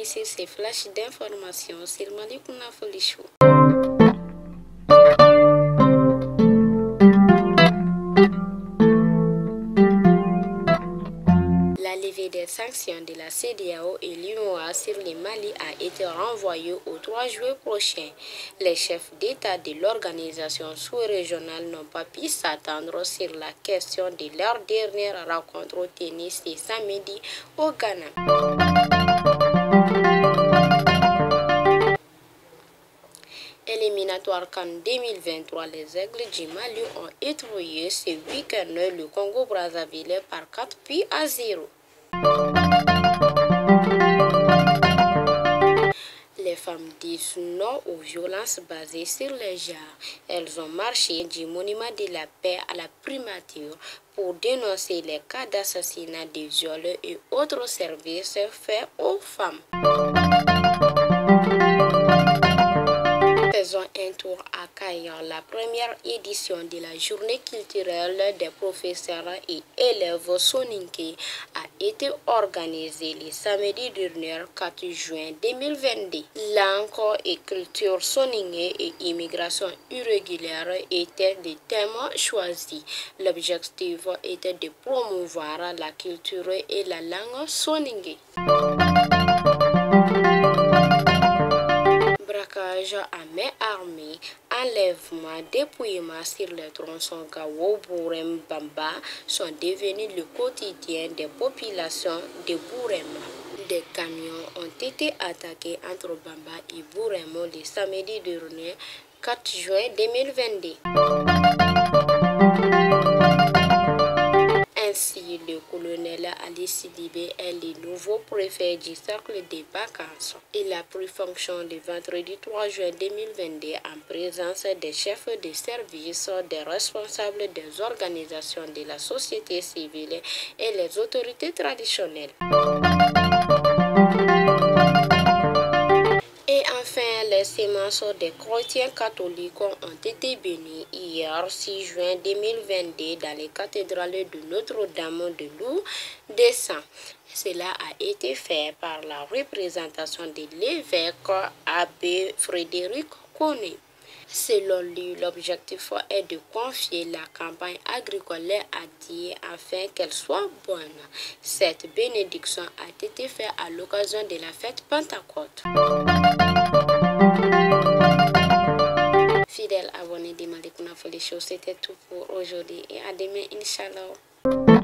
sur ces flashs d'informations sur Malick Kunafoli Show. La levée des sanctions de la CEDEAO et l'UEMOA sur le Mali a été renvoyée au 3 juillet prochain. Les chefs d'État de l'organisation sous-régionale n'ont pas pu s'attendre sur la question de leur dernière rencontre tenue ce samedi au Ghana. Éliminatoire CAN 2023, les Aigles du Mali ont étrouillé ce week-end le Congo-Brazzaville par 4-0. Les femmes disent non aux violences basées sur les genres. Elles ont marché du monument de la paix à la primature pour dénoncer les cas d'assassinat, de viol et autres services faits aux femmes. Faisons un tour à Kayar. La première édition de la journée culturelle des professeurs et élèves soninké a été organisée le samedi dernier 4 juin 2022. Langue et culture soninké et immigration irrégulière étaient les thèmes choisis. L'objectif était de promouvoir la culture et la langue soninké. Braquage à main armée, enlèvement, dépouillement sur les tronçons Gao, Bourem, Bamba sont devenus le quotidien des populations de Bourem. Des camions ont été attaqués entre Bamba et Bourem le samedi dernier 4 juin 2022. Ainsi, le colonel Ali Sidibé est le nouveau préfet du cercle des vacances. Il a pris fonction le vendredi 3 juin 2022 en présence des chefs de service, des responsables des organisations de la société civile et les autorités traditionnelles. Et enfin, les semences des chrétiens catholiques ont été bénies hier 6 juin 2022 dans les cathédrales de Notre-Dame de Lourdes. Cela a été fait par la représentation de l'évêque abbé Frédéric Koné. Selon lui, l'objectif est de confier la campagne agricole à Dieu afin qu'elle soit bonne. Cette bénédiction a été faite à l'occasion de la fête Pentecôte. Fidèles abonnés de Malick Kunafoli Show, c'était tout pour aujourd'hui et à demain, Inch'Allah.